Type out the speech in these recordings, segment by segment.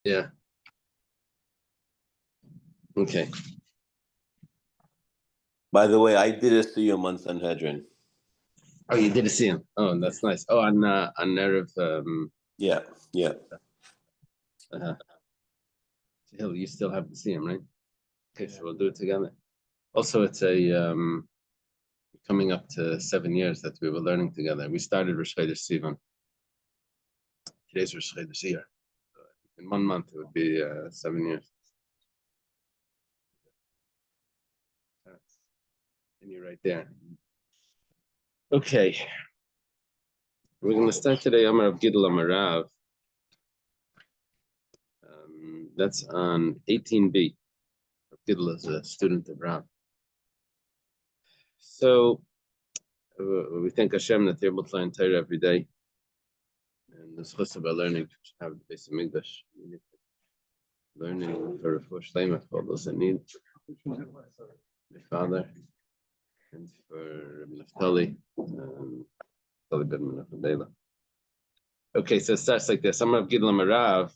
Yeah. Okay. By the way, I did a siyum on Sanhedrin. Oh, you did see him. Oh, that's nice. Oh, on Erev. Yeah. Hill, you still have to see him, right? Okay, so we'll do it together. Also, it's a coming up to 7 years that we were learning together. We started Rosh Chodesh Sivan. Today's Rosh Chodesh Iyar. In 1 month, it would be 7 years. And you're right there. Okay. We're going to start today Amar of Gidl Amarav. That's on 18b. Gidl is a student of Rav. So we thank Hashem that they're able to learn Torah every day. And the schus of our learning have the base of Migdash. Learning for Refuah Shleimah for all those that need. My father. And for Naftali. Okay, so it starts like this. Amar of Gidl Amarav.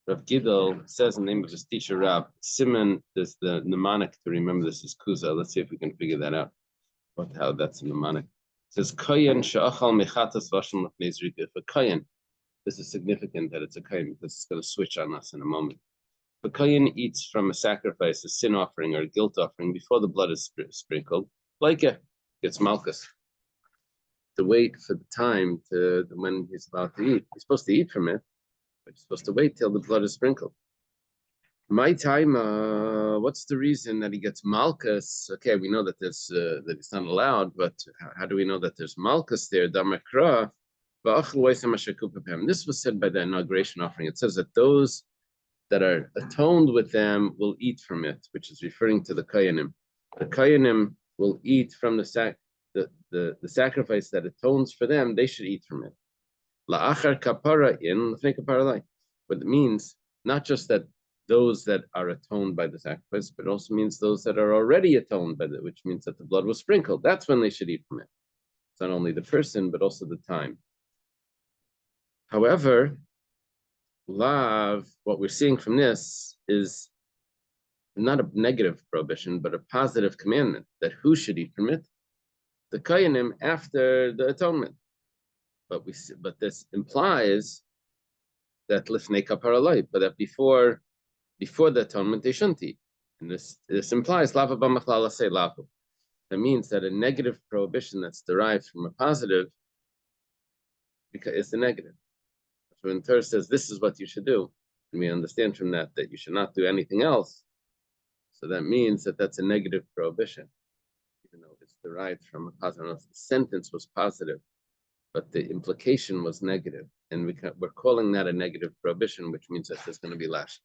Rav Gidl says in the name of his teacher Rav, Simon, there's the mnemonic to remember this is Kuza. Let's see if we can figure that out. How that's a mnemonic. It says Koyen she'achal mechatas v'asham l'fnei zrika. If a Koyen, this is significant that it's a Koyen because it's going to switch on us in a moment. If a Koyen eats from a sacrifice, a sin offering or a guilt offering before the blood is sprinkled, like it gets malchus. To wait for the time to when he's allowed to eat. He's supposed to eat from it, but he's supposed to wait till the blood is sprinkled. My time, what's the reason that he gets malchus? Okay, we know that there's that it's not allowed, but how do we know that there's malchus there? Damakra, this was said by the inauguration offering. It says that those that are atoned with them will eat from it, which is referring to the koyanim. The koyanim will eat from the sacrifice that atones for them. They should eat from it. La'achar kapara in kapara. But it means not just that those that are atoned by the sacrifice, but it also means those that are already atoned by it, which means that the blood was sprinkled. That's when they should eat from it. It's not only the person, but also the time. However, lav, what we're seeing from this is not a negative prohibition, but a positive commandment that who should eat from it? The koyanim after the atonement. But this implies that lifnei kapara, but that before the atonement they shouldn't eat. And this implies lava b'machlala say lava. That means that a negative prohibition that's derived from a positive because it's the negative. So when Torah says this is what you should do, and we understand from that you should not do anything else. So that means that that's a negative prohibition, even though it's derived from a positive. The sentence was positive, but the implication was negative, and we're calling that a negative prohibition, which means that there's going to be lashes.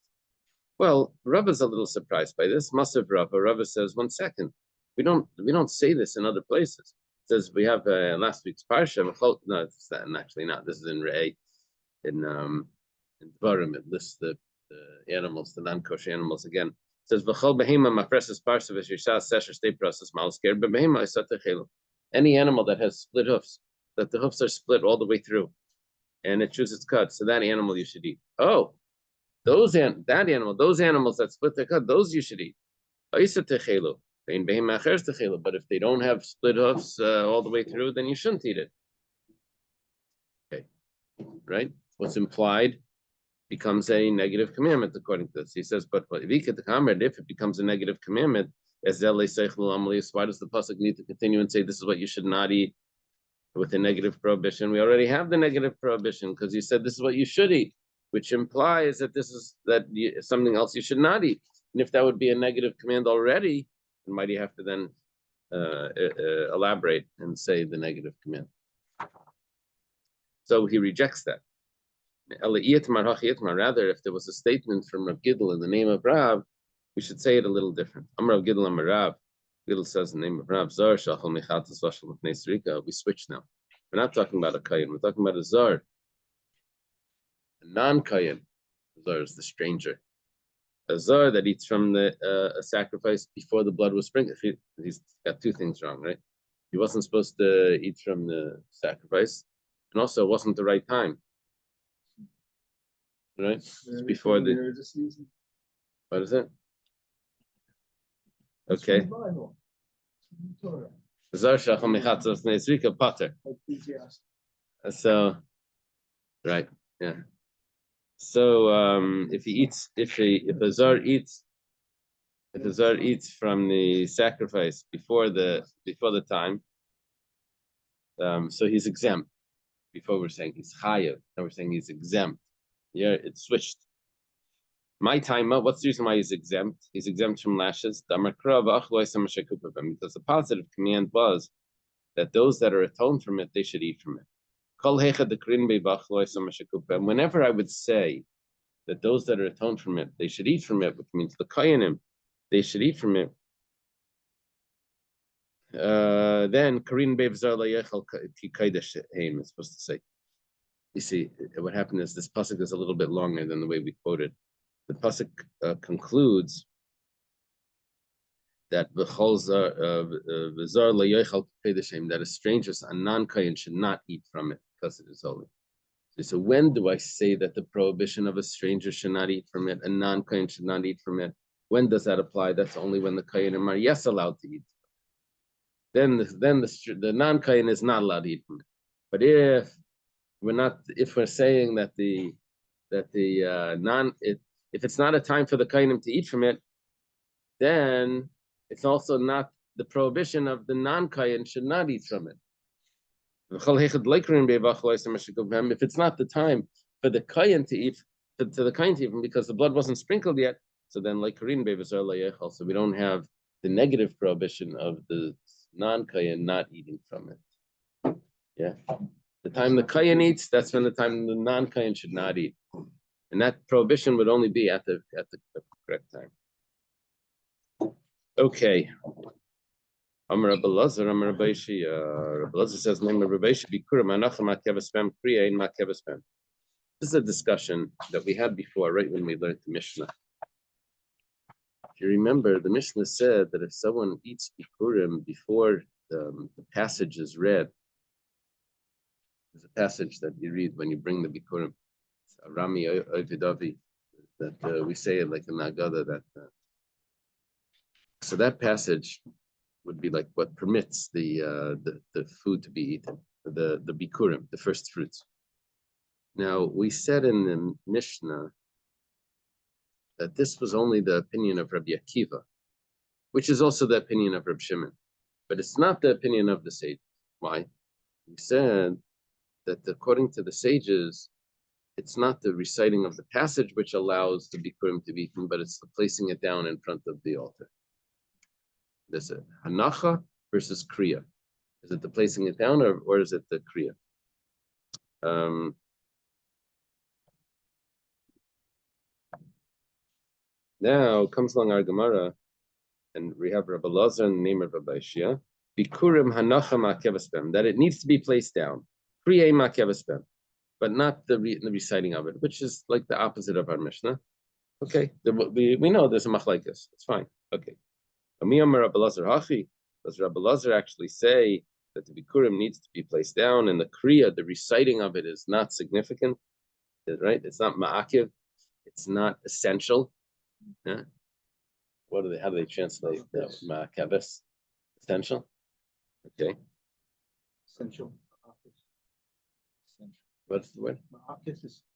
Well, Rav is a little surprised by this. Masav Rav says, 1 second, we don't say this in other places. It says we have last week's parsha. No, it's actually not. This is in Re'eh, in Dvarim. It lists the animals, the non-kosher animals again. It says v'chol behema mafreses parsha v'shishas sesher stay process malsker behema isatechelu. Any animal that has split hoofs, that the hoofs are split all the way through, and it chews its cud, so that animal you should eat. Oh. Those animals that split their cut, those you should eat. But if they don't have split hoofs all the way through, then you shouldn't eat it. Okay, right? What's implied becomes a negative commandment according to this. He says, but if it becomes a negative commandment, why does the pasuk need to continue and say this is what you should not eat with a negative prohibition? We already have the negative prohibition because he said this is what you should eat, which implies that this is something else you should not eat. And if that would be a negative command already, then might you have to then elaborate and say the negative command? So he rejects that. Rather, if there was a statement from Rav Gidl in the name of Rav, we should say it a little different. Rav Gidl Amar Rav. Gidl says in the name of Rav, Zar shachal mechatas v'ashal l'fnei zrika. We switch now. We're not talking about a kayin. We're talking about a zar. A non-kayin. Zar is the stranger. A zar that eats from a sacrifice before the blood was sprinkled. He's got 2 things wrong, right? He wasn't supposed to eat from the sacrifice, and also it wasn't the right time. right? It's before the. What is it? Okay. So, right, yeah. So if he eats, if a zar eats from the sacrifice before the time, so he's exempt. Before we're saying he's chayav, now we're saying he's exempt. Yeah, it switched. My time, what's the reason why he's exempt? He's exempt from lashes. Because the positive command was that those that are atoned from it, they should eat from it. And whenever I would say that those that are atoned from it, they should eat from it, which means the kayanim, they should eat from it. Then Karin Bevzar Layechal Kaidesh Haim is supposed to say. You see, what happened is this pasuk is a little bit longer than the way we quoted. The pasuk concludes that that a stranger, a non-kayan, should not eat from it because it is holy. So when do I say that the prohibition of a stranger should not eat from it, a non-kayan should not eat from it? When does that apply? That's only when the kayanim are yes allowed to eat. Then the non-kayan is not allowed to eat from it. But if we're saying that if it's not a time for the kayanim to eat from it, then it's also not the prohibition of the non-kayan should not eat from it. If it's not the time for the kayan to eat, to the kayan to eat from, because the blood wasn't sprinkled yet, so then like Karin Bevazar Layechal, so we don't have the negative prohibition of the non-kayan not eating from it. Yeah. The time the kayan eats, that's when the time the non-kayan should not eat. And that prohibition would only be at the correct time. Okay. Amar Rabbi Lazar, Amar Rabbi Shi. Rabbi Lazar says, name of Rabbi Shi, Bikurim, Anacham, Makevespem, Kriya, and Makevespem. This is a discussion that we had before, right when we learned the Mishnah. If you remember, the Mishnah said that if someone eats Bikurim before the passage is read, there's a passage that you read when you bring the Bikurim. It's Arami Ovidavi, that we say it like in Nagada, that so that passage would be like what permits the food to be eaten, the bikurim, the first fruits. Now we said in the Mishnah that this was only the opinion of Rabbi Akiva, which is also the opinion of Rabbi Shimon, but it's not the opinion of the sages. Why? We said that according to the sages, it's not the reciting of the passage which allows the bikurim to be eaten, but it's the placing it down in front of the altar. There's a hanacha versus kriya. Is it the placing it down or is it the kriya? Now comes along our Gemara, and we have Rabbi Lazar in the name of Rabbi Shia. Bikurim hanacha ma'kevespem, that it needs to be placed down. Kriya ma'kevespem, but not the reciting of it, which is like the opposite of our Mishnah. Okay, we know there's a machlekes. It's fine. Okay. Does Rabbi Lazar actually say that the bikurim needs to be placed down and the kriya, the reciting of it, is not significant? Right? It's not ma'akiv. It's not essential. Yeah. How do they translate ma'akavis? Essential? Okay. Essential. What's the word?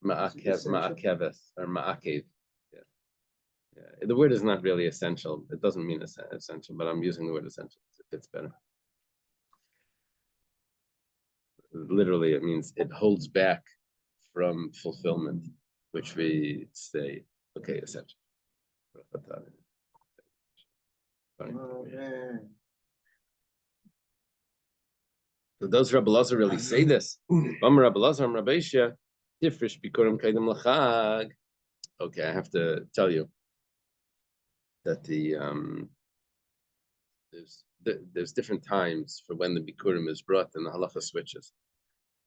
Ma'akavis or ma'akev. Yeah, the word is not really essential. It doesn't mean essential, but I'm using the word essential. It fits better. Literally, it means it holds back from fulfillment, which we say, okay, essential. So does Rabbi Lazar really say this? Okay, I have to tell you that there's different times for when the bikurim is brought, and the halacha switches.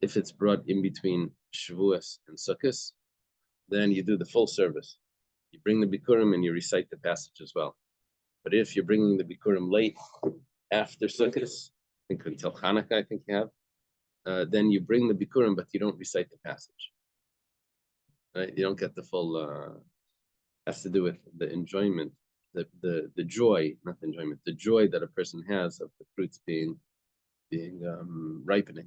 If it's brought in between Shavuos and Sukkos, then you do the full service. You bring the bikurim and you recite the passage as well. But if you're bringing the bikurim late after Sukkos, I think until Hanukkah, I think you have, then you bring the bikurim, but you don't recite the passage. right? You don't get the full. Has to do with the enjoyment, the joy, not the enjoyment, the joy that a person has of the fruits being ripening,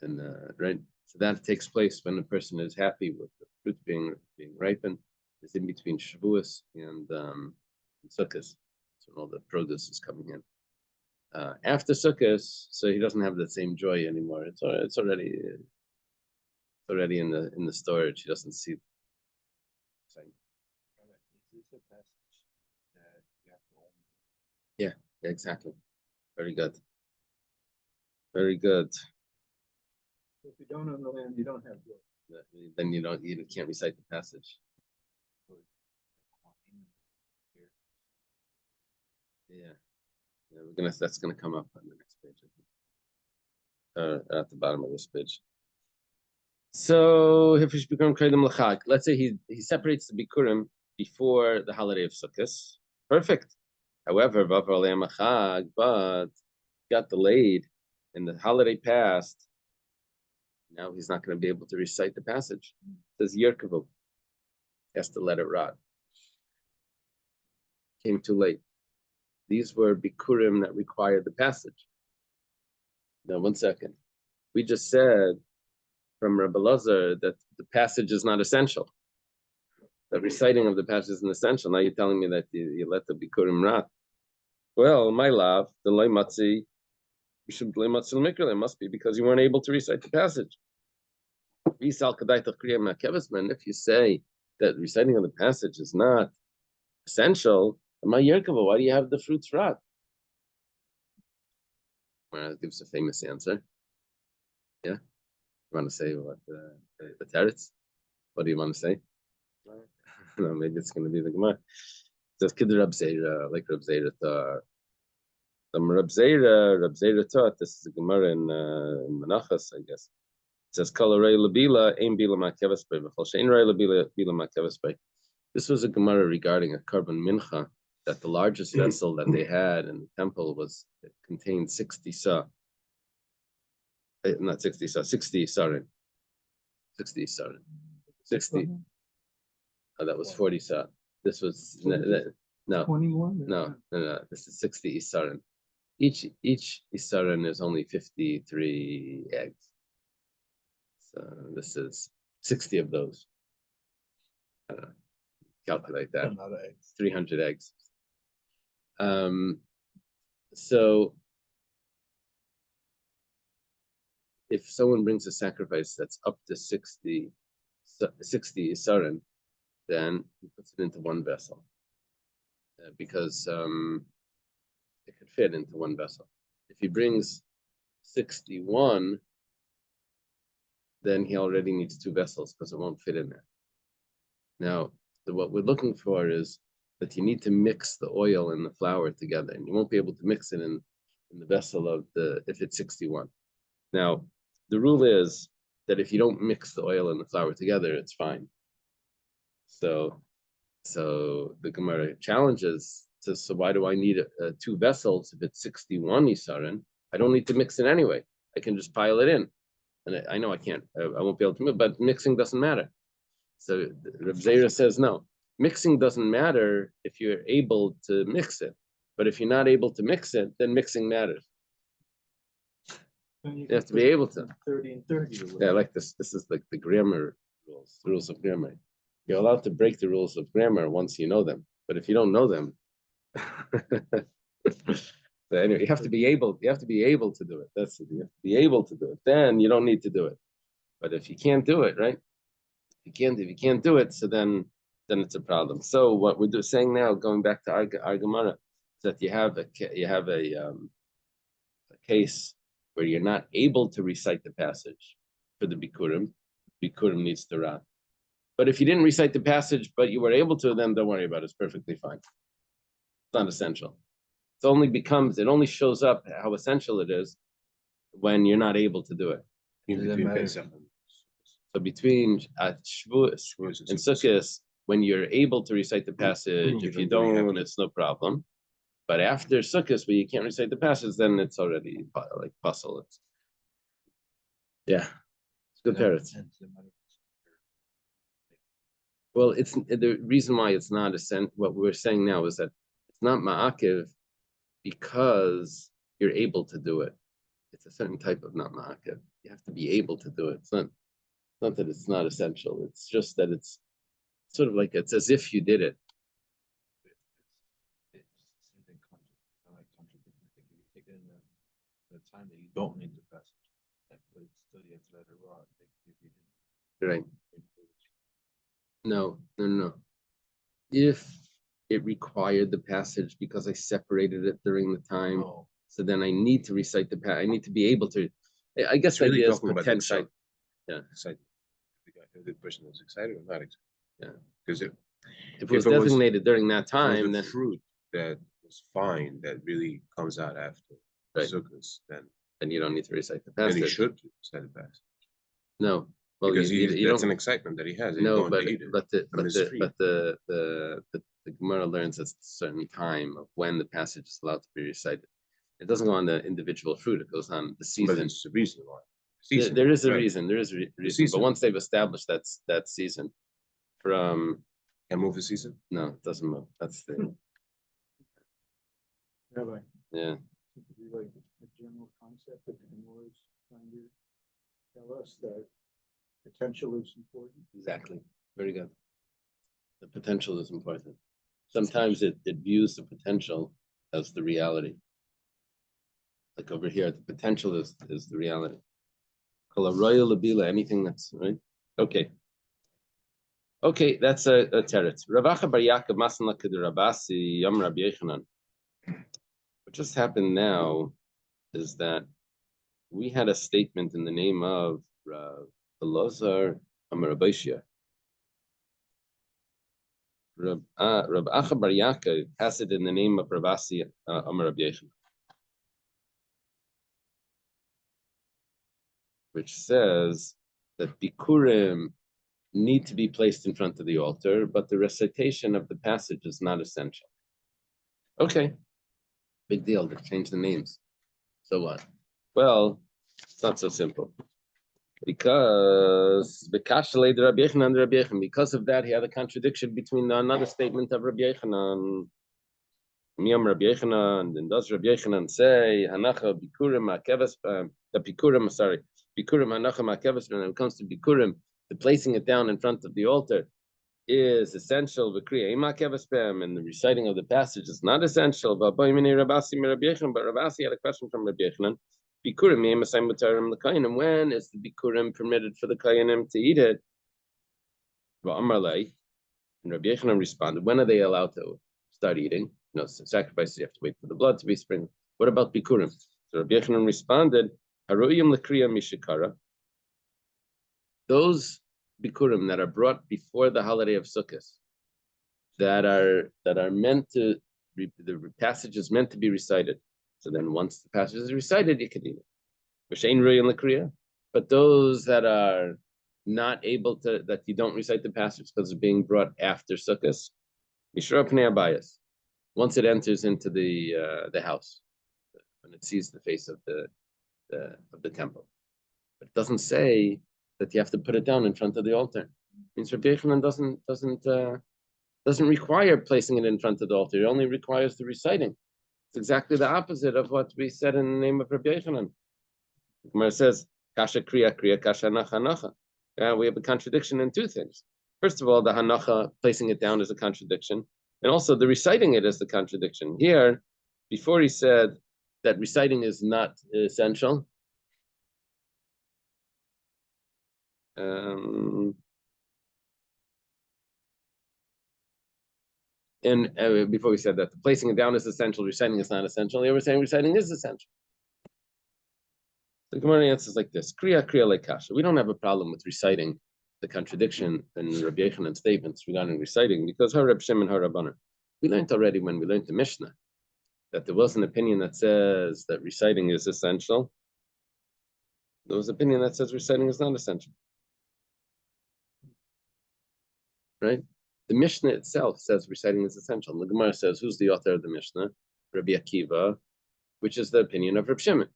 and right. So that takes place when a person is happy with the fruit being ripened. It's in between Shavuos and Sukkot, so all the produce is coming in. After Sukkot, so he doesn't have the same joy anymore. It's already in the storage. He doesn't see. Yeah, exactly. Very good. Very good. If you don't own the land, you don't have joy. Then you can't recite the passage. Yeah, that's gonna come up on the next page, I think. At the bottom of this page. So let's say he separates the bikurim before the holiday of Sukkot. Perfect. However, but got delayed and the holiday passed. Now he's not going to be able to recite the passage. It says Yerkavu. He has to let it rot. Came too late. These were bikurim that required the passage. Now, 1 second. We just said from Rabbi Lazar that the passage is not essential. The reciting of the passage isn't essential. Now you're telling me that you let the bikurim rot. Well, my love, the loy matzi, you should blame matzi l'mikra. It must be because you weren't able to recite the passage. If you say that reciting of the passage is not essential, why do you have the fruits rot? Well, gives a famous answer. Yeah, you want to say what the teretz? What do you want to say? No, maybe it's going to be the Gemara. It says Kid Rab Zeira, like Rab Zeira taught. Rab Zeira taught. This is a Gemara in Menachos, I guess. It says Kalarei Labila Ain Bila Makevas Bay V'Chol Shein Rei Labila Bila Makevas Bay. This was a Gemara regarding a carbon mincha, that the largest vessel that they had in the temple contained 60 sa. Not 60 sa, 60 sarin. 60 sarin. 60. Oh, that was 40 sa. This was no 21. no. This is 60 isarin. Each isarin is only 53 eggs. So this is 60 of those. Calculate that. 300 eggs. So if someone brings a sacrifice that's up to 60 isarin, then he puts it into one vessel because it could fit into one vessel. If he brings 61, then he already needs two vessels because it won't fit in there. Now, what we're looking for is that you need to mix the oil and the flour together, and you won't be able to mix it in the vessel if it's 61. Now, the rule is that if you don't mix the oil and the flour together, it's fine. So the Gemara challenges, says, so why do I need two vessels if it's 61 isarin? I don't need to mix it anyway. I can just pile it in. And I know I can't, I won't be able to move, but mixing doesn't matter. So Reb Zera says, no, mixing doesn't matter if you're able to mix it. But if you're not able to mix it, then mixing matters. You have to be able to. 30 and 30. Yeah, like this. This is like the grammar rules of grammar. You're allowed to break the rules of grammar once you know them. But if you don't know them, so anyway, you have to be able to do it. That's it. You have to be able to do it. Then you don't need to do it. But if you can't do it, right? If you can't do it, so then it's a problem. So what we're saying now, going back to our Gemara, is that you have a case where you're not able to recite the passage for the bikurim. Bikurim needs to rot. But if you didn't recite the passage, but you were able to, then don't worry about it. It's perfectly fine. It's not essential. It only shows up how essential it is when you're not able to do it. So between Shavuos and Sukkot, when you're able to recite the passage, if you don't, it's no problem. But after Sukkot, where you can't recite the passage, then it's already like puzzle. Yeah, it's good parrots. Well, it's the reason why it's not what we're saying now is that it's not ma'akiv because you're able to do it. It's a certain type of not ma'akiv. You have to be able to do it. It's not that it's not essential. It's just that it's sort of like it's as if you did it. The time that you don't need the passage, but it's still you have to let it rot. Right. No. If it required the passage because I separated it during the time, Oh, so then I need to recite the passage. I need to be able to. I guess the idea is potential. Yeah. excited. If the person is excited or not excited. Yeah. Because If it was designated during that time, the then fruit that was fine that really comes out after Right. Sukkot, then you don't need to recite the then passage. he should recite the passage. No. Well, Because you that's don't. an excitement that he has. He's No, going to eat it. the Gemara learns a certain time of when the passage is allowed to be recited. It doesn't go on the individual fruit; it goes on the season. But it's a reason why. There is a reason. There is a reason. But once they've established that season, from Can't move the season. no, it doesn't move. That's the Rabbi, yeah. seems to be like a general concept that the Gemara is trying to tell us that potential is important. Exactly. Very good. The potential is important. Sometimes it views the potential as the reality. Like over here, the potential is the reality. Anything that's right. Okay. Okay, that's a teretz. Ravacha bar Yaakov Masan Lakid Rabasi Yom Rabbi Yechanan. What just happened now is that we had a statement in the name of Rav Elazar Amar Abaishia. Rab Acha bar Yaakov has it in the name of Ravasi Amar Rabbi Yechanan, which says that bikurim need to be placed in front of the altar, but the recitation of the passage is not essential. Okay, big deal. They changed the names. So what? Well, it's not so simple. Because because of that, he had a contradiction between another statement of Rabbi Yechanan. Rabbi Yechanan, and does Rabbi Yechanan say Hanacha Bikurim Makeves? The Bikurim, sorry, Bikurim Hanacha Makeves. When it comes to Bikurim, the placing it down in front of the altar is essential. And the reciting of the passage is not essential. But Rabasi had a question from Rabbi Yechanan. Bikurim, when is the Bikurim permitted for the Kayanim to eat it? And Rabbi Yechanan responded, when are they allowed to start eating? No, sacrifices, you have to wait for the blood to be sprinkled. What about Bikurim? So Rabbi Yechanan responded, Haroyim Lakriya Mishikara. Those Bikurim that are brought before the holiday of Sukkot, that are meant to, the passage is meant to be recited. So then once the passage is recited, you can eat it. But those that are not able to, that you don't recite the passage because it's being brought after Sukkot, once it enters into the house, when it sees the face of the temple. But it doesn't say that you have to put it down in front of the altar. It means Rabbi Yechanan doesn't require placing it in front of the altar. It only requires the reciting. It's exactly the opposite of what we said in the name of Rabbi Yechanan. The Gemara says, Kasha kriya, kasha hanacha. We have a contradiction in two things. First of all, the hanacha, placing it down, is a contradiction. And also the reciting it is the contradiction. Here, before he said that reciting is not essential, and before we said that the placing it down is essential, reciting is not essential. They were saying reciting is essential. The Gemara answers like this: Kriya lekasha. We don't have a problem with reciting the contradiction in Rabbi Yechanan's statements regarding reciting, because Har Reb Shimon, Har Rabbanan. We learned already when we learned the Mishnah that there was an opinion that says that reciting is essential. There was an opinion that says reciting is not essential. Right? The Mishnah itself says reciting is essential. The Gemara says, who's the author of the Mishnah? Rabbi Akiva, which is the opinion of Reb Shimon.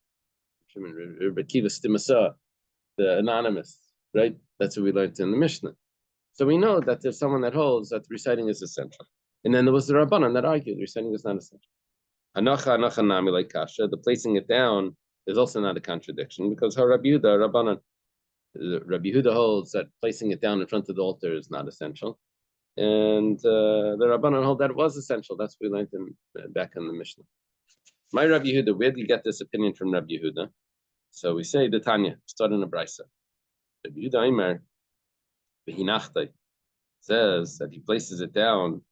Rabbi Akiva Stimasa, the anonymous, right? That's what we learned in the Mishnah. So we know that there's someone that holds that reciting is essential. And then there was the Rabbanan that argued reciting is not essential. Hanacha, hanacha nami like kasha. The placing it down is also not a contradiction because Rabbi Yehuda, Rabbanan, Rabbi Yehuda holds that placing it down in front of the altar is not essential. And the Rabbanan hold that it was essential. That's what we learned back in the Mishnah. My Rabbi Yehuda, where do you get this opinion from Rabbi Yehuda? So we say the Tanya, start in a brisa. Rabbi Yehuda Aimer, Behinachtai, says that he places it down.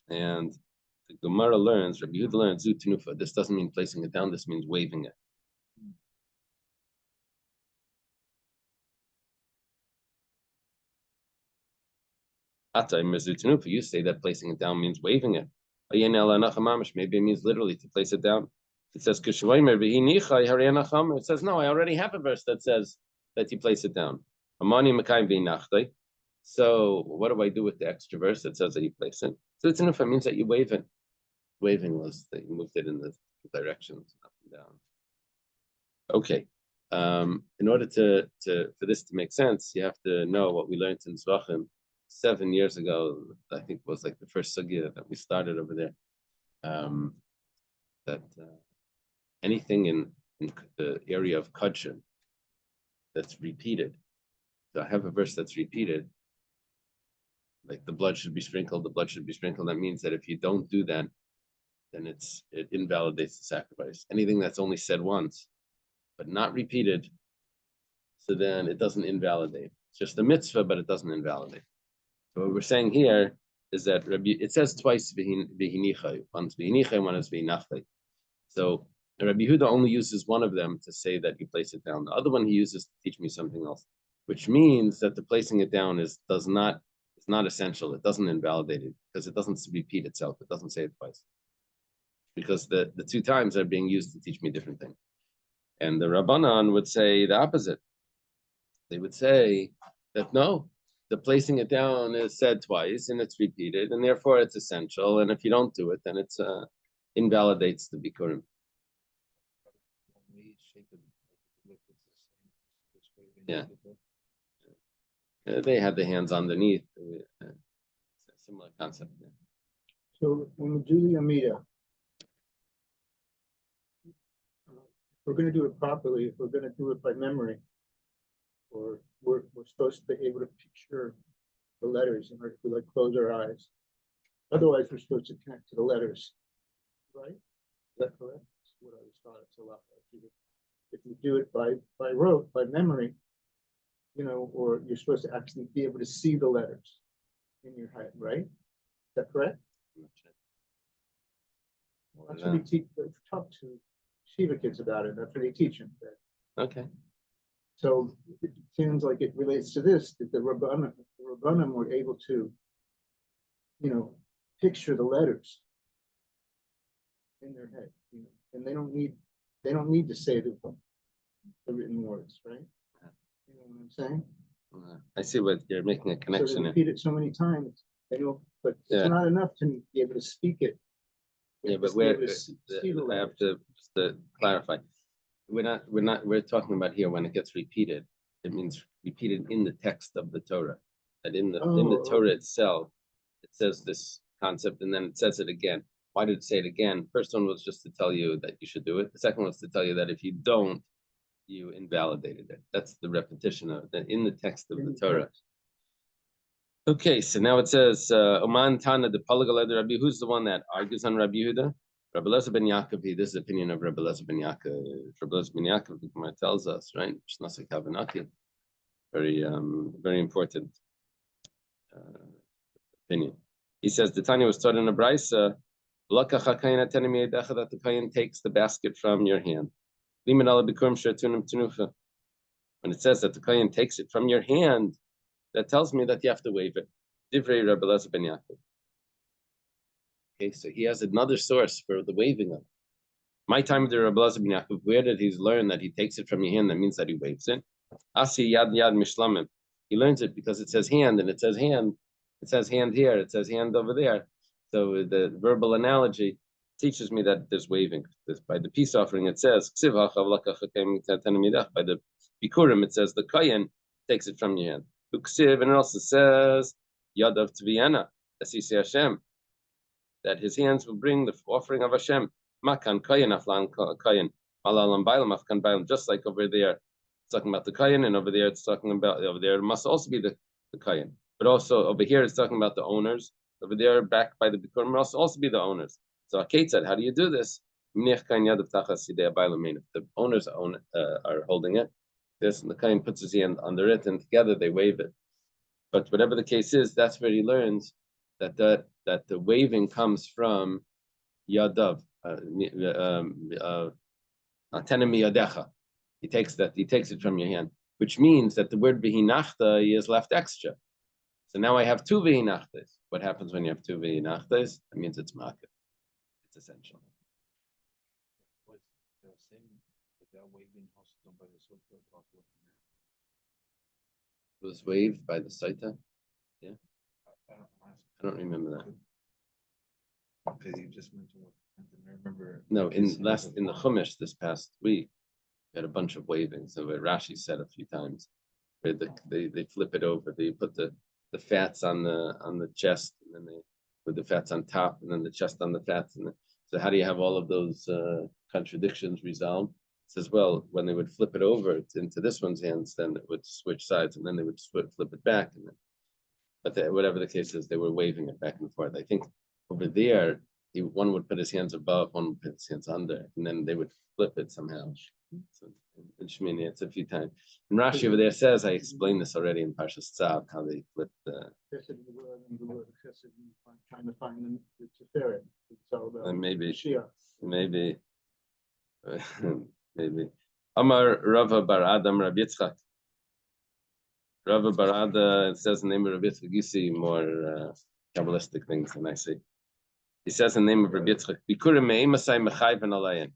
And the Gemara learns, Rabbi Yehuda learns, Zu Tenufa. This doesn't mean placing it down, this means waving it. You say that placing it down means waving it. Maybe it means literally to place it down. It says, it says, no, I already have a verse that says that you place it down. So what do I do with the extra verse that says that you place it? So it's enough, it means that you wave it. Waving was that you moved it in the directions up and down. Okay. In order for this to make sense, you have to know what we learned in Zvachim 7 years ago. I think was like the first sugya that we started over there. That anything in the area of kudshim that's repeated. So I have a verse that's repeated, like the blood should be sprinkled. The blood should be sprinkled. That means that if you don't do that, then it invalidates the sacrifice. Anything that's only said once, but not repeated, so then it doesn't invalidate. It's just a mitzvah, but it doesn't invalidate. So what we're saying here is that it says twice v'hinichai, once v'hinichai, one is v'hinachai. So Rabbi Yehuda only uses one of them to say that you place it down. The other one he uses to teach me something else, which means that the placing it down is not essential. It doesn't invalidate it because it doesn't repeat itself. It doesn't say it twice. Because the two times are being used to teach me different things. And the Rabbanan would say the opposite. They would say that no, the placing it down is said twice and it's repeated, and therefore it's essential. And if you don't do it, then it's invalidates the Bikurim. Yeah. They had the hands underneath. Similar concept. Yeah. So when we do the Amida, if we're going to do it properly, if we're going to do it by memory, or we're supposed to be able to picture the letters in order to like close our eyes. Otherwise, we're supposed to connect to the letters, right? Is that correct? That's what I was taught. It's a lot like if you do it by rote, by memory, or you're supposed to actually be able to see the letters in your head, right? Is that correct? Well, that's what we teach. Talk to Shiva kids about it. That's what they teach them. Okay. So it seems like it relates to this, that the Rabbanim were able to, picture the letters in their head, and they don't need to say the written words, right? You know what I'm saying? I see what you're making a connection. So they repeat it so many times, but it's not enough to be able to speak it. Yeah, but I have to just to clarify. We're talking about here when it gets repeated, it means repeated in the text of the Torah. That in the Torah itself, it says this concept and then it says it again. Why did it say it again? First one was just to tell you that you should do it. The second one was to tell you that if you don't, you invalidated it. That's the repetition of that in the text of the Torah. Okay, so now it says Oman Tana the Palagaled Rabbi. Who's the one that argues on Rabbi Yehuda? Rabbi Elazar ben Yaakov. This is the opinion of Rabbi Elazar ben Yaakov. Rabbi Elazar ben Yaakov, the Gemara tells us, right? Shnasek Havanaki. Very, very important opinion. He says the Tanya was taught in a brisa. That the kohen takes the basket from your hand. When it says that the kohen takes it from your hand, that tells me that you have to wave it. Divrei Rabbi Elazar ben Yaakov. Okay, so he has another source for the waving of it. My time with the Rabbi Elazar ben Yaakov, where did he learn that he takes it from your hand? That means that he waves it. Asi yad yad mishlamim. He learns it because it says hand, and it says hand. It says hand here. It says hand over there. So the verbal analogy teaches me that there's waving. By the peace offering, it says by the Bikurim, it says the Kayan takes it from your hand. Uksiv, and it also says Yadav Tviana, Asisi Hashem, that his hands will bring the offering of Hashem. Makan Kayan Aflan Kayan. Malalam Bailam Afkan Bailam, just like over there, it's talking about the Kayan, and over there it's talking about it must also be the Kayan. But also over here it's talking about the owners. Over there, back by the Bikurim, must also be the owners. So Kate said, how do you do this? If the owners are holding it, this and the Kayan puts his hand under it, and together they wave it. But whatever the case is, that's where he learns that the waving comes from Yadav. He takes it from your hand, which means that the word Vihinachta is left extra. So now I have two Vihinachtas. What happens when you have two Vihinachtas? That means it's Makkos. It's essential. Was the same without waving also done by the Sota? It was waved by the Saita? Yeah. I I don't remember that. Because you just mentioned what I remember. No, in the Chumash this past week, we had a bunch of waving. So what Rashi said a few times, where they flip it over. They put the fats on the chest, and then they put the fats on top, and then the chest on the fats. So how do you have all of those contradictions resolved? It says, well, when they would flip it over into this one's hands, then it would switch sides, and then they would flip it back. Whatever the case is, they were waving it back and forth. I think over there, one would put his hands above, one would put his hands under, and then they would flip it somehow. So in Shemini, it's a few times. And Rashi over there says, I explained this already in Parshas Tzav, how they flip the. Trying to find the Tiferet. Maybe. Amar Rava Bar Adam Rab Yitzchak. Rava Bar Ada, it says in the name of Rabbi Yitzchak. You see more Kabbalistic things than I see. He says in the name of Rabbi Yitzchak, Bikurim me'emasai mechayven alayin.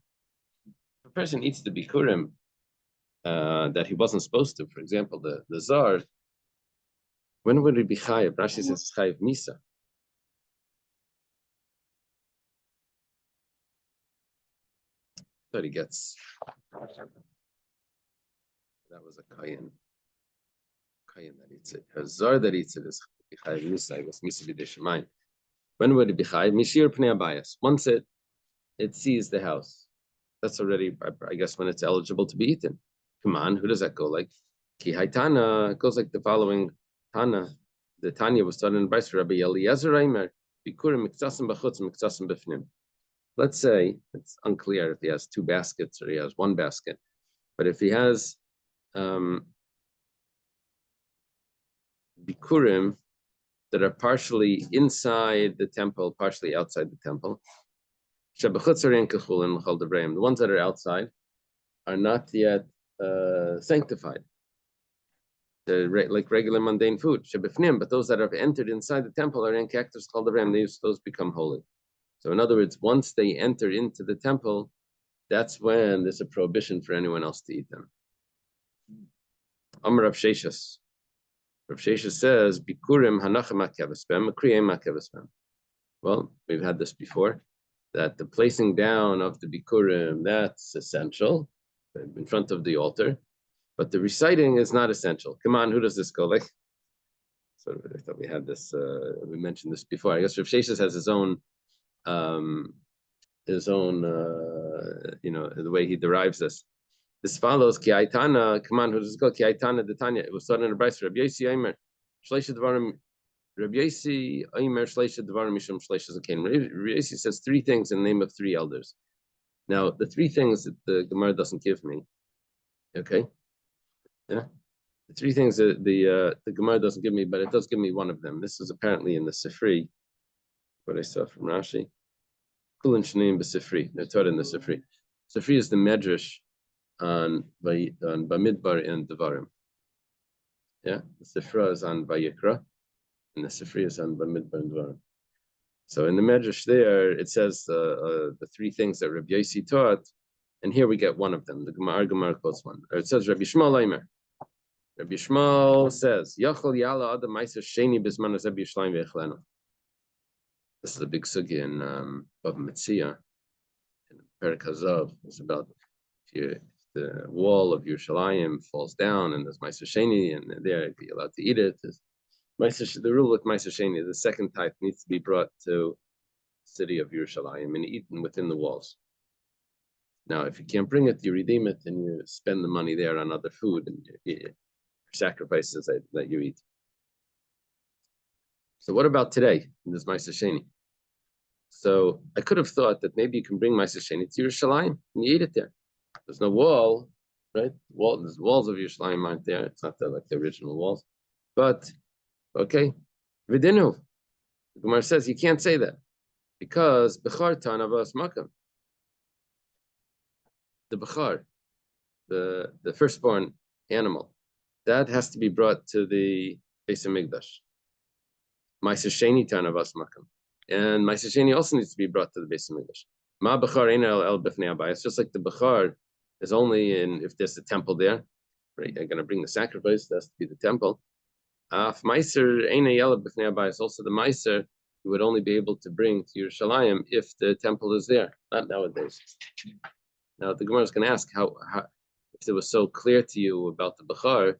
If a person eats the Bikurim that he wasn't supposed to, for example, the Zar, when would it be chayiv? Rashi says chayiv misa. That he gets. That was a kayin that eats it. A Zar that eats it is chayiv misa. I guess misa b'deshamayim. When would it be chayiv? Mishir pnei abayas. Once it sees the house, that's already, I guess, when it's eligible to be eaten. Come on, who does that go like? Ki haitana, it goes like the following Tana. The Tanya was taught in Bais Rabbi Eliezer Reimer, Bikurim miktasim b'chutz miktasim b'fnim. Let's say it's unclear if he has two baskets or he has one basket, but if he has Bikurim that are partially inside the temple, partially outside the temple, the ones that are outside are not yet sanctified. They're like regular mundane food. But those that have entered inside the temple are in cactus called the ram. Those become holy. So in other words, once they enter into the temple, that's when there's a prohibition for anyone else to eat them. Amar Rav Sheshas. Rav Sheshas says, Bikurim hanachem makevespem, makriyem makevespem. Well, we've had this before, that the placing down of the Bikurim, that's essential in front of the altar, but the reciting is not essential. Come on, who does this go like? So I thought we had this, we mentioned this before. I guess Rav Sheshas has his own, the way he derives this. This follows Ki Aitana. Come on, who does it go? Ki Aitana Detanya. It was started in the Brayso. Rabbi Yosi Aimer Shleisha Dvarim. Rabbi Yosi Aimer Shleisha Dvarim Mishum Shleisha Zakein. Rabbi Yosi says three things in the name of three elders. Now, the three things that the Gemara doesn't give me. Okay, yeah, the three things that the Gemara doesn't give me, but it does give me one of them. This is apparently in the Sifri. What I saw from Rashi. Kulin Shneim b'Sifri. They're taught in the Sifri. Sifri is the Medrash on Bamidbar and Devarim. Yeah, the Sifra is on Vayikra, and the Sifri is on Bamidbar and Devarim. So in the Medrash there, it says the three things that Rabbi Yosi taught, and here we get one of them. The Gemara quotes one. Or it says Rabbi Shmuel Aimer. Rabbi Shmuel says, Yachol Yala Adam Ma'aser Sheni Bisman Azeb Yishlayim Ve'echlenu. This is a big sugi in Bava Metzia, in Perek Hazav. It's about if the wall of Yerushalayim falls down and there's Meiser Sheni, and there you'd be allowed to eat it. The rule with Meiser Sheni, the second type needs to be brought to the city of Yerushalayim and eaten within the walls. Now, if you can't bring it, you redeem it and you spend the money there on other food and sacrifices that you eat. So what about today in this Meiser Sheni? So I could have thought that maybe you can bring Meiser Sheni to Yerushalayim and you eat it there. There's no wall, right? There's walls of Yerushalayim aren't there. It's not like the original walls. But, okay, Vidinu. The Gemara says you can't say that because Bechar Tanavas Makam. The Bechar, the firstborn animal, that has to be brought to the Beis HaMikdash. Meiser Sheni Tanavas Makam. And Meiser Sheni also needs to be brought to the Beis HaMikdash. Ma Bechar Ein El B'fnei Abayis. It's just like the Bechar is only in if there's a temple there, right? You're going to bring the sacrifice. That has to be the temple. If Meiser Ein El B'fnei Abayis, also the Meiser, you would only be able to bring to Yerushalayim if the temple is there. Not nowadays. Now the Gemara is going to ask how if it was so clear to you about the Bechar,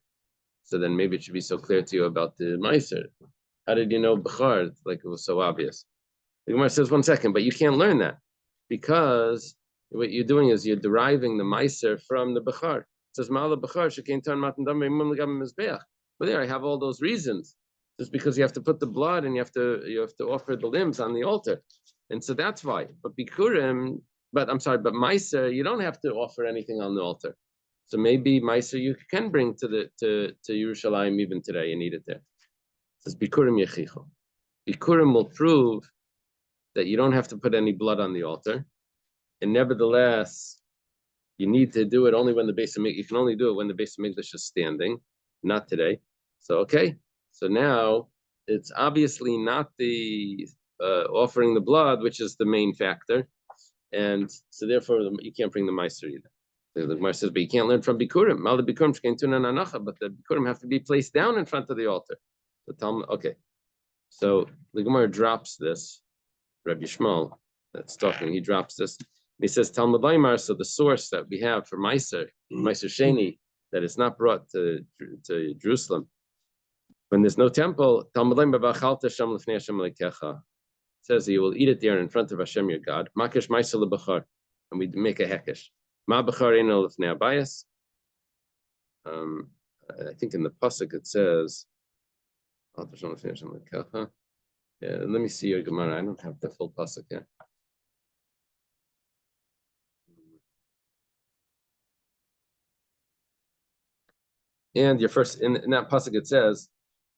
so then maybe it should be so clear to you about the Meiser. How did you know Bechar? Like it was so obvious. The Gemara says, 1 second, but you can't learn that because what you're doing is you're deriving the Meiser from the Bechar. It says, Ma'ala Bechar, Shekein Tan Matan Dam Ve'imum L'gam Mizbeach. But there I have all those reasons. Just because you have to put the blood and you have to offer the limbs on the altar. And so that's why. But Bikurim, but Meiser, you don't have to offer anything on the altar. So maybe Meiser you can bring to Yerushalayim even today and eat it there. It says Bikurim Yechicho. Bikurim will prove that you don't have to put any blood on the altar. And nevertheless, you need to do it only when the Beis HaMikdash, you can only do it when the Beis HaMikdash is standing, not today. So, okay. So now it's obviously not the offering the blood, which is the main factor. And so therefore you can't bring the Meiser either. The Gemara says, but you can't learn from Bikurim. Mal the Bikurim shkein tuna nanacha, but the Bikurim have to be placed down in front of the altar. So Talmud, okay. So the Gemara drops this. Rabbi Shmuel, that's talking, he drops this. He says, Talmud Laimar, so the source that we have for Meiser Sheni, that it's not brought to Jerusalem, when there's no temple, Talmud Laimar b'achalta sham l'fnei Hashem lekecha, says you will eat it there in front of Hashem your God. Makesh Meiser lebechar, and we make a hekesh. Ma bechar eino l'fnei abayis. I think in the pasuk it says, yeah, let me see your Gemara. I don't have the full pasuk here. And your first in that pasuk it says,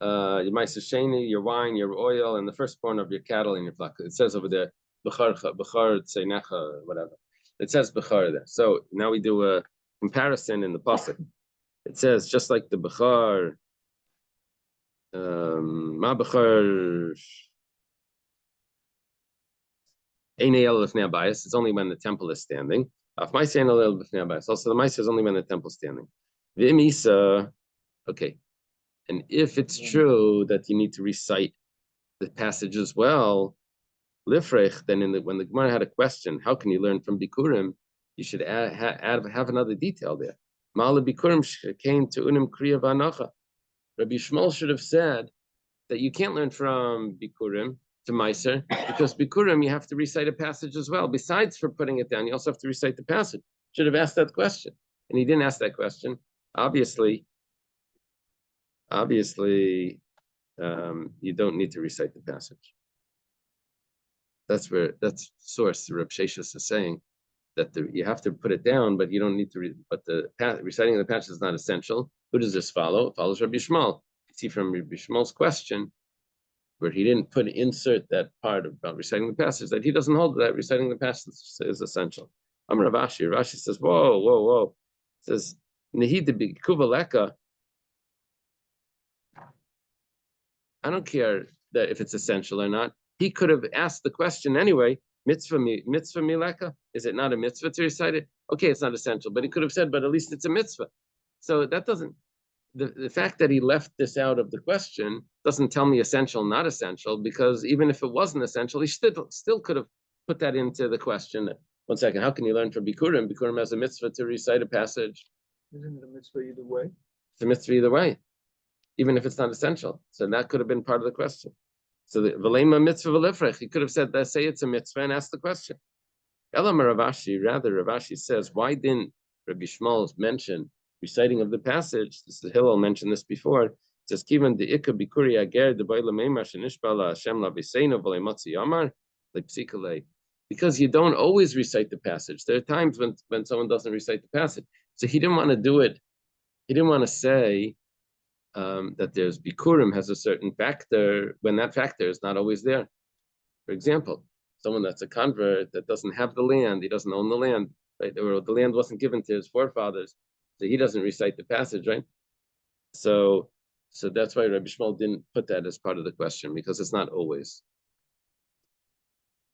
your Meiser Sheni, your wine, your oil, and the firstborn of your cattle and your flock. It says over there, Bechar Tzeinecha, whatever. It says Bechar there. So now we do a comparison in the pasuk. It says just like the Bechar, Ma Bechar. It's only when the temple is standing. Also, the Meiser is only when the temple is standing. Okay. And if it's true that you need to recite the passage as well, Lifrech, then when the Gemara had a question, how can you learn from Bikurim? You should have another detail there. Ma'ala Bikurim came to Unim Kriya V'Anacha. Rabbi Shmuel should have said that you can't learn from Bikurim to Meiser, because Bikurim you have to recite a passage as well. Besides for putting it down, you also have to recite the passage. Should have asked that question, and he didn't ask that question. Obviously, you don't need to recite the passage. That's source. Reb Sheshis is saying that you have to put it down, but you don't need to. But the reciting of the passage is not essential. Who does this follow? It follows Rabbi Shmuel. You see from Rabbi Shmuel's question, where he didn't insert that part about reciting the passage, that he doesn't hold that reciting the passage is essential. I'm Rav Ashi. Rashi says, whoa. It says, Nehid be kuvaleka. I don't care that if it's essential or not. He could have asked the question anyway. Mitzvah mileka. Is it not a mitzvah to recite it? Okay, it's not essential, but he could have said, but at least it's a mitzvah. So that doesn't. The fact that he left this out of the question doesn't tell me essential, not essential, because even if it wasn't essential, he still could have put that into the question. 1 second. How can you learn from Bikurim? Bikurim has a mitzvah to recite a passage. Isn't it a mitzvah either way? It's a mitzvah either way, even if it's not essential. So that could have been part of the question. So the Velema mitzvah v'lifrech, he could have said, let's say it's a mitzvah and ask the question. Elam Ravashi, rather Ravashi says, why didn't Rabbi Shmuel mention reciting of the passage? This is Hillel mentioned this before. It says, Kivan de Ika Bikuri Ager de Boila Meimar Shenishbala Hashem Laviseinu Volemotzi Yamar Lepsikale. Because you don't always recite the passage. There are times when someone doesn't recite the passage. So he didn't want to do it. He didn't want to say that there's Bikurim has a certain factor when that factor is not always there. For example, someone that's a convert that doesn't have the land, he doesn't own the land, right? Or the land wasn't given to his forefathers, so he doesn't recite the passage, right? So that's why Rabbi Shmuel didn't put that as part of the question, because it's not always.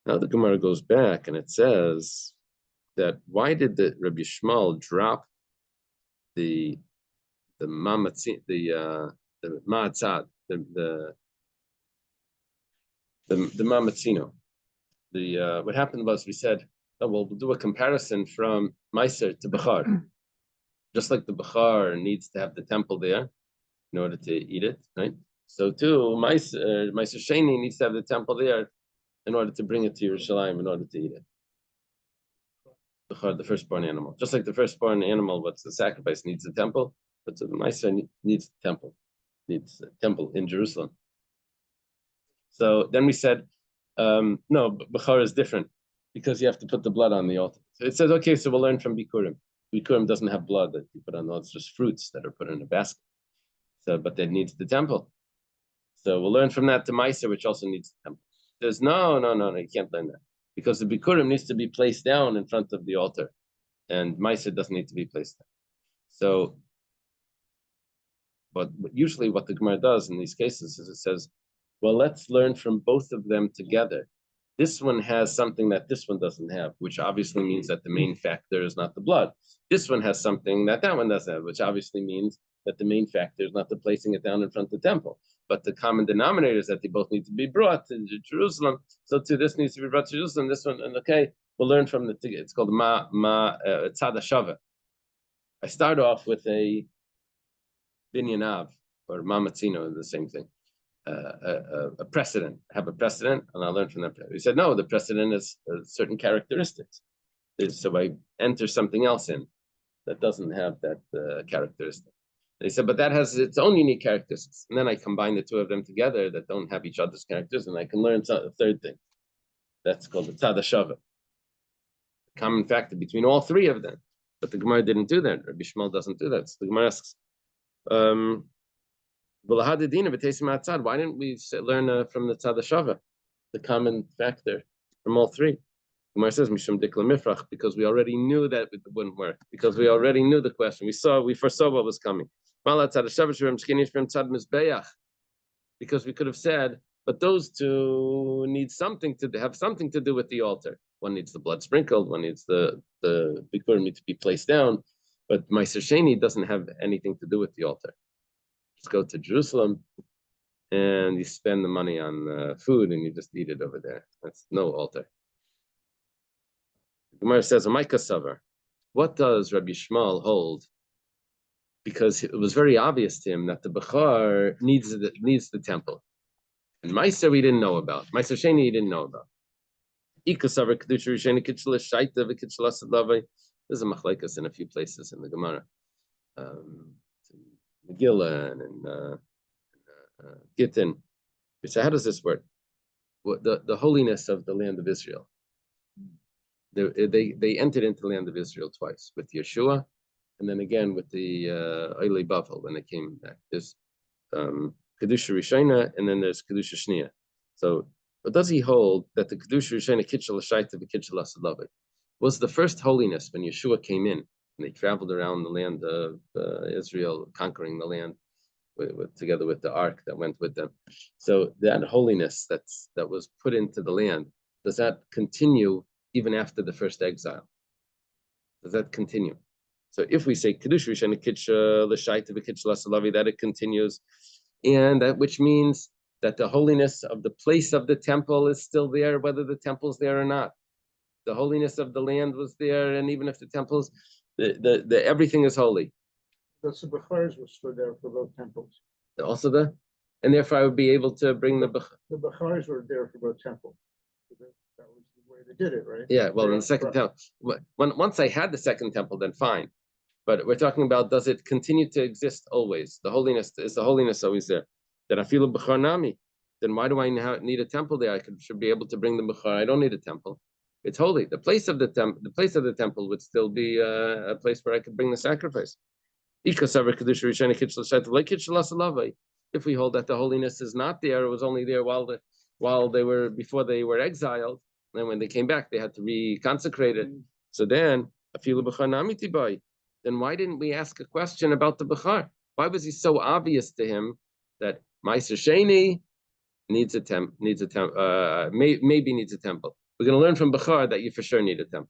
Now the Gemara goes back and it says that why did the Rabbi Shmuel drop the ma'atzad, the ma'atzino? What happened was we said, oh, well, we'll do a comparison from Meiser to Bechar. Just like the Bechar needs to have the temple there in order to eat it, right? So too, Meiser Sheni needs to have the temple there in order to bring it to Yerushalayim in order to eat it. Bechar, the firstborn animal. Just like the firstborn animal, what's the sacrifice, needs the temple, but so the Meiser needs the temple, needs a temple in Jerusalem. So then we said, no, Bechar is different because you have to put the blood on the altar. So it says, okay, so we'll learn from Bikurim. Bikurim doesn't have blood that you put on the altar, it's just fruits that are put in a basket. So, but that needs the temple. So we'll learn from that to Meiser, which also needs the temple. There's no, you can't learn that. Because the Bikurim needs to be placed down in front of the altar. And Meiser doesn't need to be placed down. So, but usually what the Gemara does in these cases is it says, well, let's learn from both of them together. This one has something that this one doesn't have, which obviously means that the main factor is not the blood. This one has something that that one doesn't have, which obviously means that the main factor is not the placing it down in front of the temple. But the common denominator is that they both need to be brought to Jerusalem. So too, this needs to be brought to Jerusalem, this one, and okay, we'll learn from it's called Tzad HaShavah. I start off with a Binyanav, or Mamatzino, the same thing. A precedent. I have a precedent, and I'll learn from that. He said, no, the precedent is certain characteristics. So I enter something else in that doesn't have that characteristic. They said, but that has its own unique characteristics. And then I combine the two of them together that don't have each other's characters, and I can learn a third thing. That's called the Tzad HaShavah. Common factor between all three of them. But the Gemara didn't do that. Rabbi Shmuel doesn't do that. So the Gemara asks, why didn't we learn from the Tzad HaShavah, the common factor from all three? Gemara says, Mishum Dikla Mifrach, because we already knew that it wouldn't work, because we already knew the question. We foresaw what was coming. Because we could have said, but those two need something to have something to do with the altar. One needs the blood sprinkled, one needs the Bikurim need to be placed down, but Meiser Sheni doesn't have anything to do with the altar. Just go to Jerusalem and you spend the money on food and you just eat it over there. That's no altar. Gemara says, Makkos Daf, what does Rabbi Shmuel hold? Because it was very obvious to him that the Bechar needs the temple. And Meiser we didn't know about. Meiser Sheni he didn't know about. There's a machlekes in a few places in the Gemara. Megillah and Gittin. So how does this work? The holiness of the land of Israel. They entered into the land of Israel twice, with Yeshua, and then again with the Oilei Bavel when they came back. There's Kedusha Rishona, and then there's Kedusha Shnia. So, but does he hold that the Kedusha Rishona Kitchel Shaita v'Kitchel Asadavi was the first holiness when Yeshua came in and they traveled around the land of Israel, conquering the land together with the ark that went with them? So that holiness that was put into the land, does that continue even after the first exile? Does that continue? So if we say Kiddush Rishon Kitcha L'Shaita v'Kitcha L'Salavi, that it continues, and that which means that the holiness of the place of the temple is still there, whether the temple's there or not. the holiness of the land was there, and even if the temples, the everything is holy. That's the Bachars were stood there for both temples. Also and therefore I would be able to bring the The Bachars were there for both temples. That was the way they did it, right? yeah. Well, in the second temple, once I had the second temple, then fine. But we're talking about, does it continue to exist always? The holiness, is the holiness always there? That I feel a Bachar Nami. Then why do I need a temple there? Should be able to bring the Bachar. I don't need a temple. It's holy. The place of the temple would still be a place where I could bring the sacrifice. If we hold that the holiness is not there, it was only there before they were exiled. Then when they came back, they had to reconsecrate it. So then, then why didn't we ask a question about the Bachar? Why was he so obvious to him that Meiser Sheni needs a temple, maybe needs a temple? We're going to learn from Bachar that you for sure need a temple.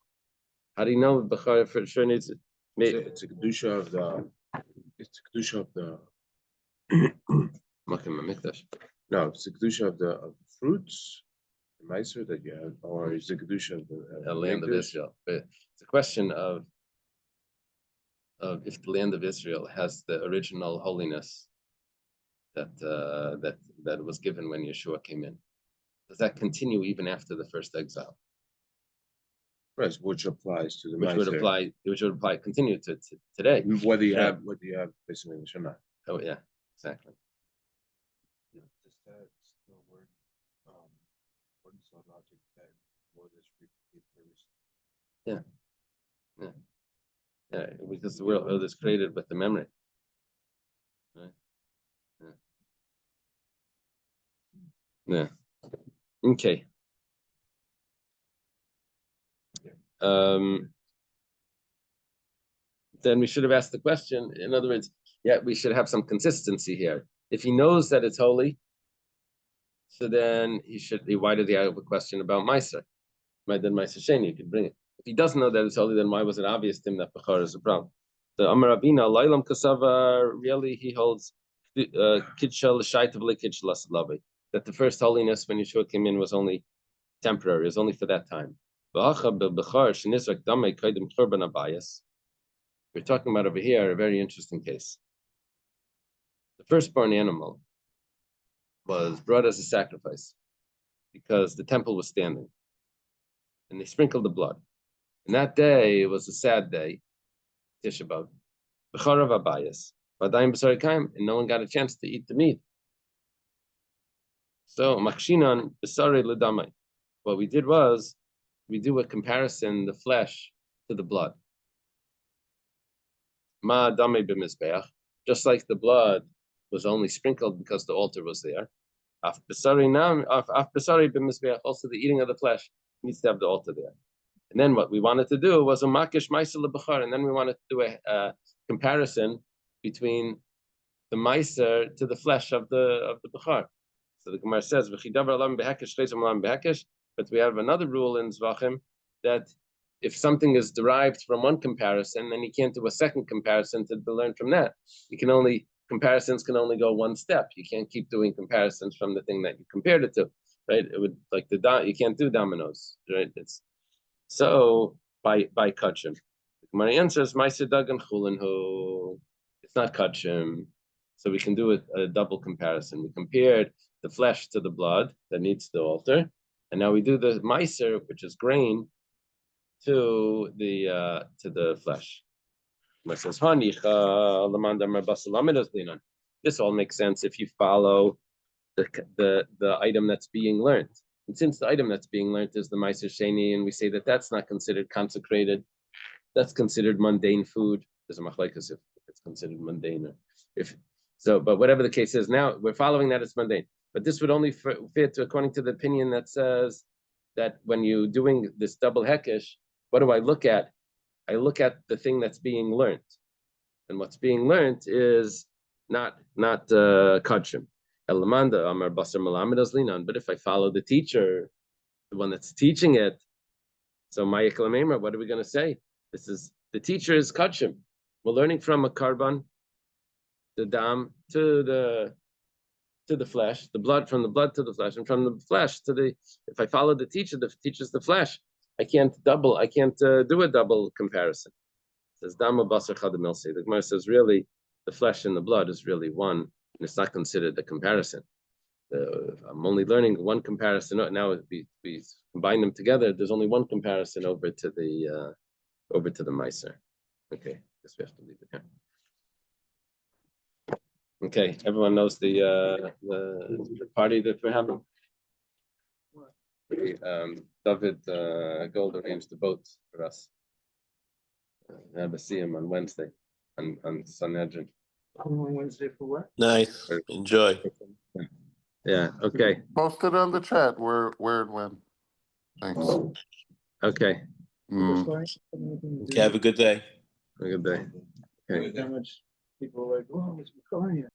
How do you know Bachar for sure needs it? It's a kedusha of the. It's a kedusha of the. No, it's a kedusha of the fruits, the meiser that you have, or is the kedusha of the land of Israel. But it's a question of if the land of Israel has the original holiness that was given when Yeshua came in. Does that continue even after the first exile? Right, which applies to the Which would apply continue to today. whether you have basically English or not. Oh yeah, exactly. Does that still work? According to logic, that more this repeat Yeah, because the world is created with the memory. Right? Yeah. Okay. Then we should have asked the question. In other words, we should have some consistency here. If he knows that it's holy, so then why did he have a question about Meiser? Then Meiser Sheni, you could bring it. If he doesn't know that it's holy, then why was it obvious to him that Bachar is a problem? The Amar Rabina, Lailam Kasava, really he holds Kitshel Shaitavli Kitshel Asalavi, that the first holiness when Yeshua came in was only temporary, it was only for that time. We're talking about over here a very interesting case. The firstborn animal was brought as a sacrifice because the temple was standing, and they sprinkled the blood. And that day, it was a sad day, Tisha B'Av, B'charav Abayas, V'adayim B'sari Kaim, and no one got a chance to eat the meat. So, Makshinan B'sari L'damai. What we did was, we do a comparison, the flesh to the blood. Ma Damei B'mizbeach, just like the blood was only sprinkled because the altar was there. Af B'sari B'mizbeach, also the eating of the flesh needs to have the altar there. And then what we wanted to do was a makish meiser lebachar, and then we wanted to do a comparison between the meiser to the flesh of the bachar. So the Gemara says, but we have another rule in Zvachim that if something is derived from one comparison, then you can't do a second comparison to learn from that. Comparisons can only go one step. You can't keep doing comparisons from the thing that you compared it to, right? It would you can't do dominoes, right? So by kachim, the Gemara answers meiser dagan chulin hu. It's not kachim, so we can do a double comparison. We compared the flesh to the blood that needs the altar, and now we do the meiser, which is grain, to the flesh. This all makes sense if you follow the item that's being learned. And since the item that's being learned is the Meiser Sheni, and we say that that's not considered consecrated, that's considered mundane food. There's a machlekes if it's considered mundane, or but whatever the case is, now we're following that it's mundane. But this would only fit according to the opinion that says that when you're doing this double hekesh, what do I look at? I look at the thing that's being learned, and what's being learned is not kachim. But if I follow the teacher, the one that's teaching it, so Ma'ikla, what are we going to say? This is the teacher is kachim. We're learning from a karban, the dam to the flesh, the blood from the blood to the flesh, and from the flesh to the. If I follow the teacher's the flesh. I can't do a double comparison. It says Dama Basar Chad Milsi. The Gemara says really the flesh and the blood is really one, and it's not considered a comparison. I'm only learning one comparison. Now we combine them together. There's only one comparison over to the Meiser. Okay, guess we have to leave it here. Okay, everyone knows the party that we're having. David Gold arranged the boat for us. I have to see him on Wednesday on Sanhedrin. On Wednesday for what? Nice. Enjoy. Yeah. Okay. Post it on the chat where and when. Thanks. Okay. Okay, have a good day. Have a good day. Okay. How much people are like, oh, it's McCartney.